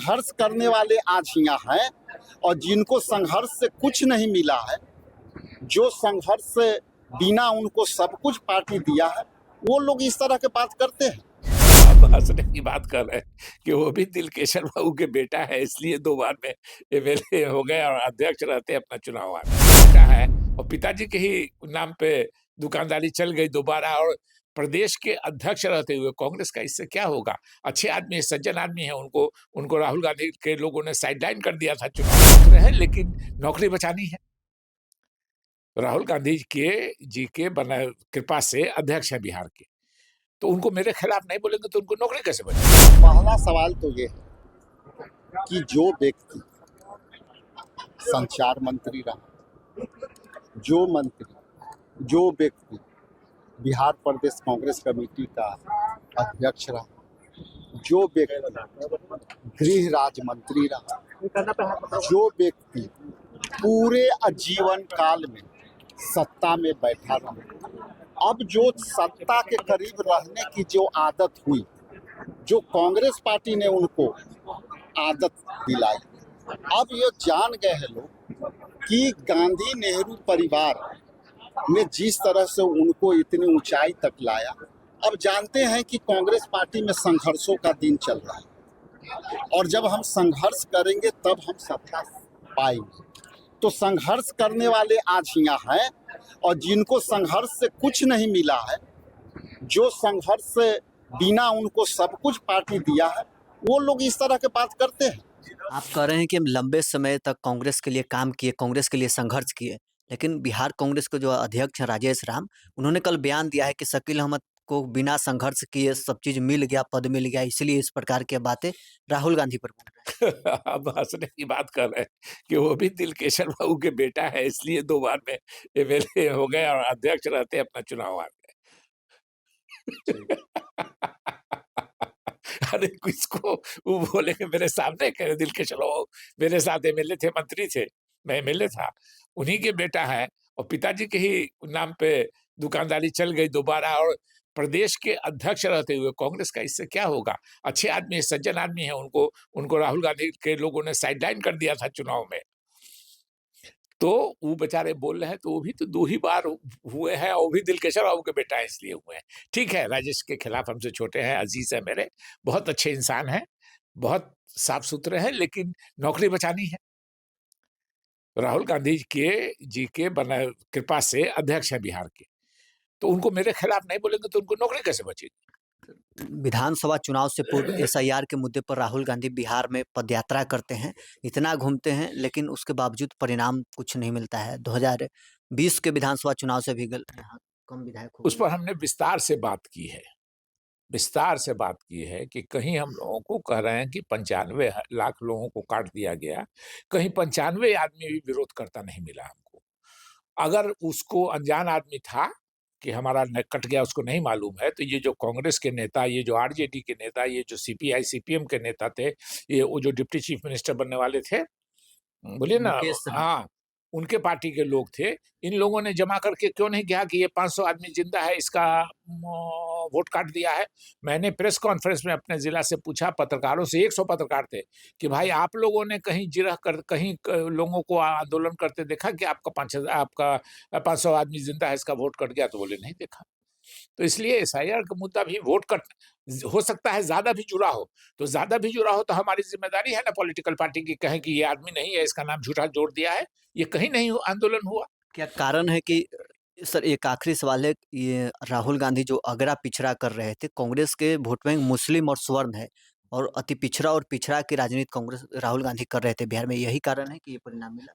संघर्ष करने वाले आज यहाँ हैं और जिनको संघर्ष से कुछ नहीं मिला है, जो संघर्ष से बिना उनको सब कुछ पार्टी दिया है, वो लोग इस तरह के बात करते हैं। अब हंसने की बात कर रहे हैं कि वो भी दिलकेशन बाबू के बेटा है, इसलिए 2 बार में एमएलए हो गए और अध्यक्ष रहते अपना चुनाव हारे। बेटा है और पिताजी के ही नाम पे दुकानदारी चल गई दोबारा, और प्रदेश के अध्यक्ष रहते हुए कांग्रेस का इससे क्या होगा? अच्छे आदमी, सज्जन आदमी है, उनको राहुल गांधी के लोगों ने साइडलाइन कर दिया था, चुनाव है, लेकिन नौकरी बचानी है। राहुल गांधी जी के बना कृपा से अध्यक्ष है बिहार के, तो उनको मेरे खिलाफ नहीं बोलेंगे तो उनको नौकरी कैसे बचेगी? पहला सवाल तो ये है कि जो व्यक्ति संचार मंत्री रहा, जो व्यक्ति बिहार प्रदेश कांग्रेस कमेटी का अध्यक्ष रहा, जो व्यक्ति गृह राज्य मंत्री रहा, जो व्यक्ति पूरे आजीवन काल में सत्ता में बैठा रहा, अब जो सत्ता के करीब रहने की जो आदत हुई, जो कांग्रेस पार्टी ने उनको आदत दिलाई, अब ये जान गए हैं लोग कि गांधी नेहरू परिवार ने जिस तरह से उनको इतनी ऊंचाई तक लाया, अब जानते हैं कि कांग्रेस पार्टी में संघर्षों का दिन चल रहा है और जब हम संघर्ष करेंगे तब हम सत्ता पाएंगे। तो संघर्ष करने वाले आज यहाँ हैं और जिनको संघर्ष से कुछ नहीं मिला है, जो संघर्ष से बिना उनको सब कुछ पार्टी दिया है, वो लोग इस तरह के बात करते हैं। आप कह रहे हैं कि हम लंबे समय तक कांग्रेस के लिए काम किए, कांग्रेस के लिए संघर्ष किए, लेकिन बिहार कांग्रेस के जो अध्यक्ष हैं राजेश राम, उन्होंने कल बयान दिया है कि शकील अहमद को बिना संघर्ष किए सब चीज मिल गया, पद मिल गया, इसलिए इस प्रकार की बातें राहुल गांधी पर बोल रहे हैं। अब हंसने की बात कर रहे हैं कि वो भी दिलकेशन बाबू के बेटा है, इसलिए 2 बार में एमएलए हो गए और अध्यक्ष रहते अपना चुनाव हार गए। अरे किसको वो बोलेंगे मेरे सामने, कह रहे दिलकेशन बाबू मेरे साथ एमएलए थे, मंत्री थे, मैं एमएलए था, उन्हीं के बेटा है और पिताजी के ही नाम पे दुकानदारी चल गई दोबारा, और प्रदेश के अध्यक्ष रहते हुए कांग्रेस का इससे क्या होगा? अच्छे आदमी, सज्जन आदमी है, उनको राहुल गांधी के लोगों ने साइडलाइन कर दिया था चुनाव में। तो वो बेचारे बोल रहे हैं, तो वो भी तो 2 ही बार हुए हैं और वो भी दिलकेशन बाबू के बेटा है, इसलिए हुए हैं। ठीक है, राजेश के खिलाफ हमसे छोटे हैं, अजीज है मेरे, बहुत अच्छे इंसान हैं, बहुत साफ-सुथरे हैं, लेकिन नौकरी बचानी है। राहुल गांधी जी के बना कृपा से अध्यक्ष है बिहार के, तो उनको मेरे खिलाफ नहीं बोलेंगे तो उनको नौकरी कैसे बचेगी? विधानसभा चुनाव से पूर्व एसआईआर के मुद्दे पर राहुल गांधी बिहार में पदयात्रा करते हैं, इतना घूमते हैं, लेकिन उसके बावजूद परिणाम कुछ नहीं मिलता है। 2020 के विधानसभा चुनाव से भी यहाँ कम विधायक हो उस गए। पर हमने विस्तार से बात की है, विस्तार से बात की है कि कहीं हम लोगों को कह रहे हैं कि 95 लाख लोगों को काट दिया गया, कहीं 95 आदमी भी विरोध करता नहीं मिला हमको। अगर उसको अनजान आदमी था कि हमारा कट गया, उसको नहीं मालूम है, तो ये जो कांग्रेस के नेता, ये जो आरजेडी के नेता, ये जो सीपीआई सीपीएम के नेता थे, ये वो जो डिप्टी चीफ मिनिस्टर बनने वाले थे, बोलिए ना, मुकेश सहनी। हाँ, उनके पार्टी के लोग थे। इन लोगों ने जमा करके क्यों नहीं कहा कि ये 500 आदमी जिंदा है, इसका वोट काट दिया है? मैंने प्रेस कॉन्फ्रेंस में अपने जिला से पूछा, पत्रकारों से, 100 पत्रकार थे, कि भाई आप लोगों ने कहीं जिरह कर कहीं लोगों को आंदोलन करते देखा कि आपका 500 आदमी जिंदा है, इसका वोट कट गया? तो बोले नहीं देखा। तो इसलिए एसआईआर का मुद्दा भी वोट कट हो सकता है, ज्यादा भी जुड़ा हो, तो ज्यादा भी जुड़ा हो तो हमारी जिम्मेदारी है ना पॉलिटिकल पार्टी की, कहें कि ये आदमी नहीं है, इसका नाम झूठा जोड़ दिया है, ये कहीं नहीं आंदोलन हुआ। क्या कारण है कि सर, एक आखिरी सवाल है, ये राहुल गांधी जो अगड़ा पिछड़ा कर रहे थे, कांग्रेस के वोट बैंक मुस्लिम और स्वर्ण है, और अति पिछड़ा और पिछड़ा की राजनीति कांग्रेस राहुल गांधी कर रहे थे बिहार में, यही कारण है कि ये परिणाम मिला।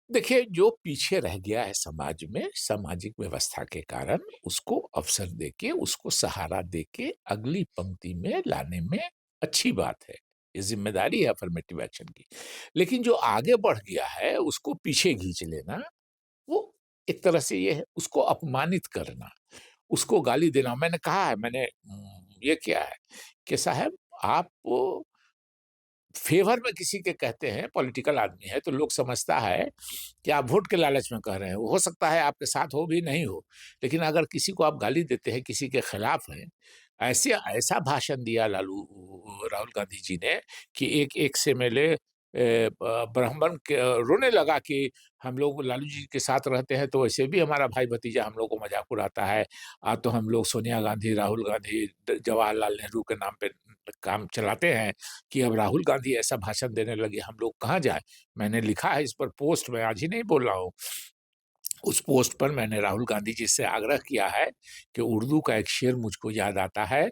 देखिए, जो पीछे रह गया है समाज में, सामाजिक व्यवस्था के कारण, उसको अवसर देके, उसको सहारा देके अगली पंक्ति में लाने में अच्छी बात है, ये जिम्मेदारी है अफर्मेटिव एक्शन की। लेकिन जो आगे बढ़ गया है उसको पीछे खींच लेना, वो एक तरह से ये है, उसको अपमानित करना, उसको गाली देना। मैंने कहा है, मैंने ये किया है कि साहब, आप फेवर में किसी के कहते हैं, पॉलिटिकल आदमी है, तो लोग समझता है कि आप वोट के लालच में कह रहे हैं। हो सकता है आपके साथ हो भी नहीं हो, लेकिन अगर किसी को आप गाली देते हैं, किसी के खिलाफ हैं, ऐसे ऐसा भाषण दिया राहुल गांधी जी ने कि एक से एमएलए ब्राह्मण के रोने लगा कि हम लोग लालू जी के साथ रहते हैं तो वैसे भी हमारा भाई भतीजा हम लोग को मजाक उड़ाता है। तो हम लोग सोनिया गांधी, राहुल गांधी, जवाहरलाल नेहरू के नाम पे काम चलाते हैं कि अब राहुल गांधी ऐसा भाषण देने लगे, हम लोग कहाँ जाए। मैंने लिखा है इस पर पोस्ट, में आज ही नहीं बोल रहा हूँ। उस पोस्ट पर मैंने राहुल गांधी जी से आग्रह किया है कि उर्दू का एक शेर मुझको याद आता है,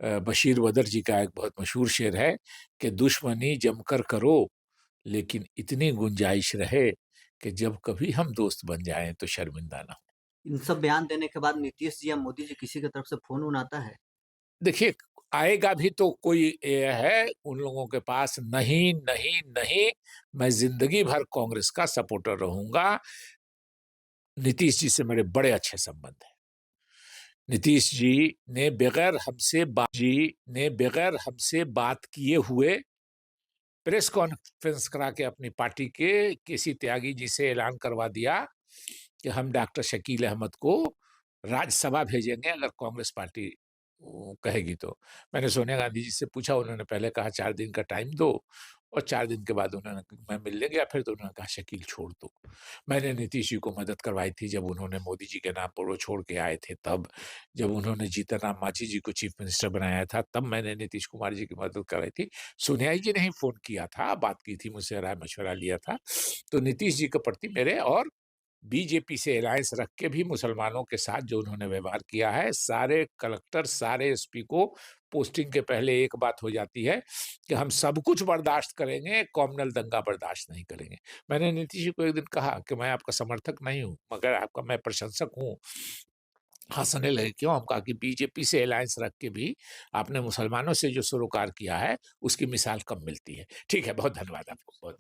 बशीर बदर जी का एक बहुत मशहूर शेर है कि दुश्मनी जमकर करो लेकिन इतनी गुंजाइश रहे कि जब कभी हम दोस्त बन जाएं तो शर्मिंदा ना हो। इन सब बयान देने के बाद नीतीश जी या मोदी जी किसी की तरफ से फ़ोन वोन आता है? देखिए, आएगा भी तो कोई ये है उन लोगों के पास, नहीं, नहीं, नहीं, मैं ज़िंदगी भर कांग्रेस का सपोर्टर रहूँगा। नीतीश जी से मेरे बड़े अच्छे संबंध हैं। नीतीश जी ने बगैर हमसे बात किए हुए प्रेस कॉन्फ्रेंस करा के अपनी पार्टी के किसी त्यागी जी से ऐलान करवा दिया कि हम डॉक्टर शकील अहमद को राज्यसभा भेजेंगे अगर कांग्रेस पार्टी कहेगी तो। मैंने सोनिया गांधी जी से पूछा, उन्होंने पहले कहा 4 दिन का टाइम दो और 4 दिन के बाद उन्होंने मैं मिलने गया फिर तो उन्होंने कहा शकील छोड़ दो। मैंने नीतीश जी को मदद करवाई थी जब उन्होंने मोदी जी के नाम पर वो छोड़ के आए थे तब। जब उन्होंने जीतन राम मांझी जी को चीफ मिनिस्टर बनाया था तब मैंने नीतीश कुमार जी की मदद कराई थी। सोनिया जी ने ही फ़ोन किया था, बात की थी मुझसे, राय-मशवरा लिया था। तो नीतीश जी के प्रति मेरे और बीजेपी से अलायंस रख के भी मुसलमानों के साथ जो उन्होंने व्यवहार किया है, सारे कलेक्टर, सारे एसपी को पोस्टिंग के पहले एक बात हो जाती है कि हम सब कुछ बर्दाश्त करेंगे, कॉम्युनल दंगा बर्दाश्त नहीं करेंगे। मैंने नीतीश जी को एक दिन कहा कि मैं आपका समर्थक नहीं हूँ, मगर आपका मैं प्रशंसक हूँ। हँसने लगे, क्यों? हम कहा कि बीजेपी से अलायंस रख के भी आपने मुसलमानों से जो सरोकार किया है, उसकी मिसाल कम मिलती है। ठीक है, बहुत धन्यवाद आपको। बहुत